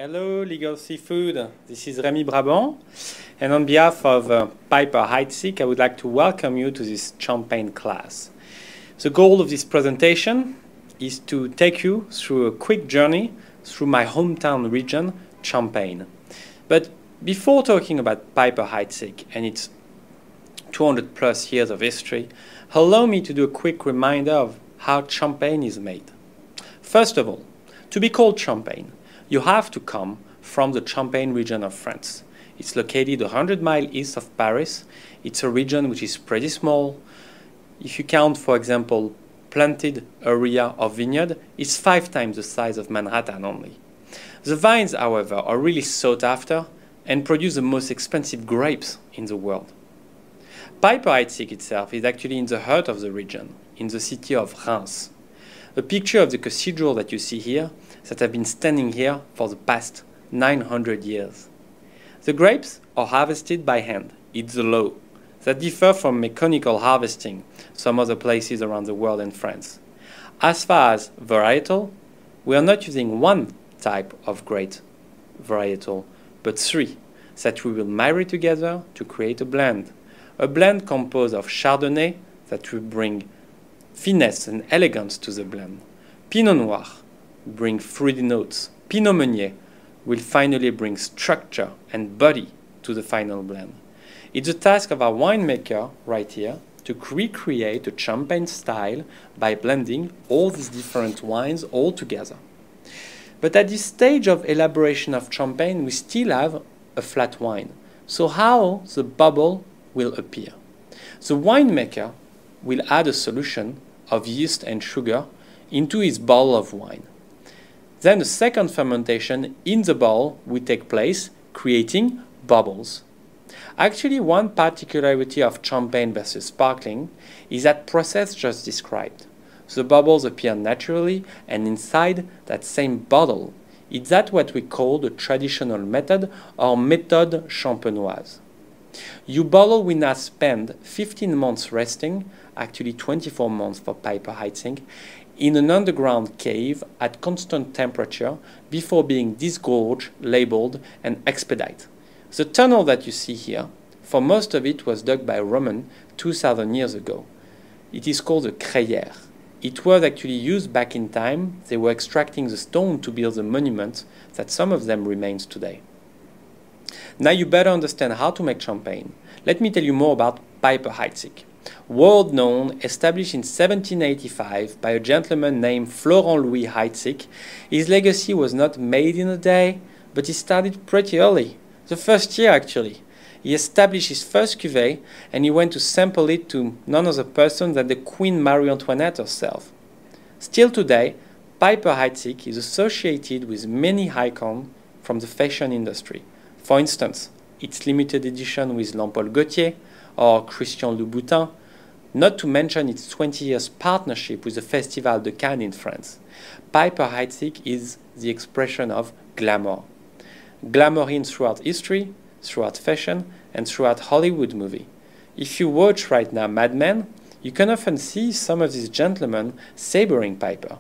Hello, Legal Seafood. This is Rémi Brabant, and on behalf of Piper Heidsieck, I would like to welcome you to this Champagne class. The goal of this presentation is to take you through a quick journey through my hometown region, Champagne. But before talking about Piper Heidsieck and its 200 plus years of history, allow me to do a quick reminder of how Champagne is made. First of all, to be called Champagne, you have to come from the Champagne region of France. It's located 100 miles east of Paris. It's a region which is pretty small. If you count, for example, planted area of vineyard, it's 5 times the size of Manhattan only. The vines, however, are really sought after and produce the most expensive grapes in the world. Piper Heidsieck itself is actually in the heart of the region, in the city of Reims. A picture of the cathedral that you see here that have been standing here for the past 900 years. The grapes are harvested by hand. It's the law. That differ from mechanical harvesting some other places around the world in France. As far as varietal, we are not using one type of grape varietal, but 3 that we will marry together to create a blend. A blend composed of Chardonnay that will bring finesse and elegance to the blend. Pinot Noir bring fruity notes. Pinot Meunier will finally bring structure and body to the final blend. It's the task of our winemaker right here to recreate a champagne style by blending all these different wines all together. But at this stage of elaboration of champagne, we still have a flat wine. So how the bubble will appear? The winemaker will add a solution of yeast and sugar into his bottle of wine. Then a second fermentation in the bottle will take place, creating bubbles. Actually, one particularity of champagne versus sparkling is that process just described. The bubbles appear naturally and inside that same bottle. It's that what we call the traditional method or méthode champenoise. Your bottle will now spend 15 months resting, actually 24 months for Piper Heidsieck, in an underground cave at constant temperature before being disgorged, labeled, and expedited. The tunnel that you see here, for most of it was dug by Roman 2,000 years ago. It is called the crayère. It was actually used back in time. They were extracting the stone to build the monument that some of them remains today. Now you better understand how to make champagne. Let me tell you more about Piper Heidsieck. World known, established in 1785 by a gentleman named Florent Louis Heidsieck. His legacy was not made in a day, but he started pretty early, the first year actually. He established his first cuvée and he went to sample it to none other person than the Queen Marie Antoinette herself. Still today, Piper Heidsieck is associated with many icons from the fashion industry. For instance, its limited edition with Jean-Paul Gaultier or Christian Louboutin, not to mention its 20 years partnership with the Festival de Cannes in France. Piper Heidsieck is the expression of glamour. Glamour in throughout history, throughout fashion, and throughout Hollywood movie. If you watch right now Mad Men, you can often see some of these gentlemen savoring Piper.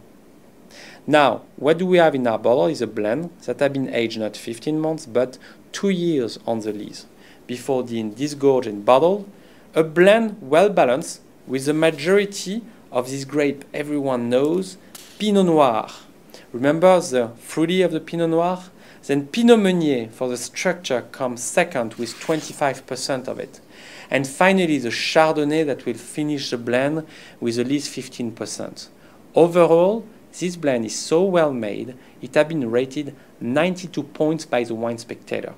Now, what do we have in our bottle is a blend that has been aged not 15 months, but 2 years on the lees, before being disgorged and bottled. A blend well balanced with the majority of this grape everyone knows, Pinot Noir. Remember the fruity of the Pinot Noir? Then Pinot Meunier for the structure comes second with 25% of it. And finally the Chardonnay that will finish the blend with at least 15%. Overall, this blend is so well made, it has been rated 92 points by the Wine Spectator.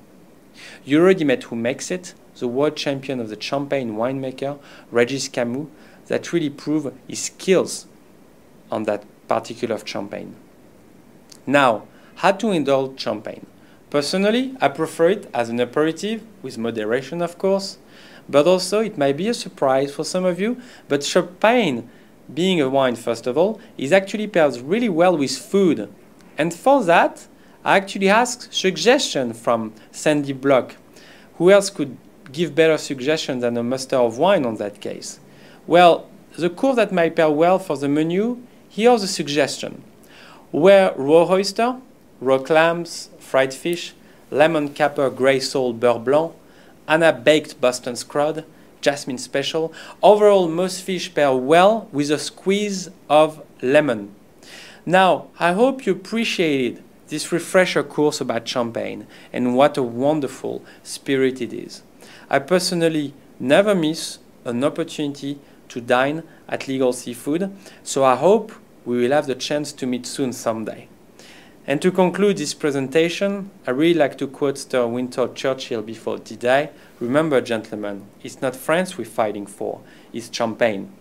You already met who makes it, the world champion of the Champagne winemaker, Régis Camus, that really proved his skills on that particular champagne. Now, how to indulge champagne? Personally, I prefer it as an aperitif, with moderation of course, but also it might be a surprise for some of you, but champagne, being a wine first of all, is actually pairs really well with food. And for that, I actually asked suggestion from Sandy Block. Who else could give better suggestions than a master of wine on that case? Well, the course that might pair well for the menu, here's a suggestion. Where raw oyster, raw clams, fried fish, lemon capper grey sole beurre blanc, Anna baked Boston scrod, jasmine special. Overall, most fish pair well with a squeeze of lemon. Now, I hope you appreciated this refresher course about champagne and what a wonderful spirit it is. I personally never miss an opportunity to dine at Legal Seafood, so I hope we will have the chance to meet soon someday. And to conclude this presentation, I really like to quote Sir Winston Churchill before today. Remember, gentlemen, it's not France we're fighting for, it's champagne.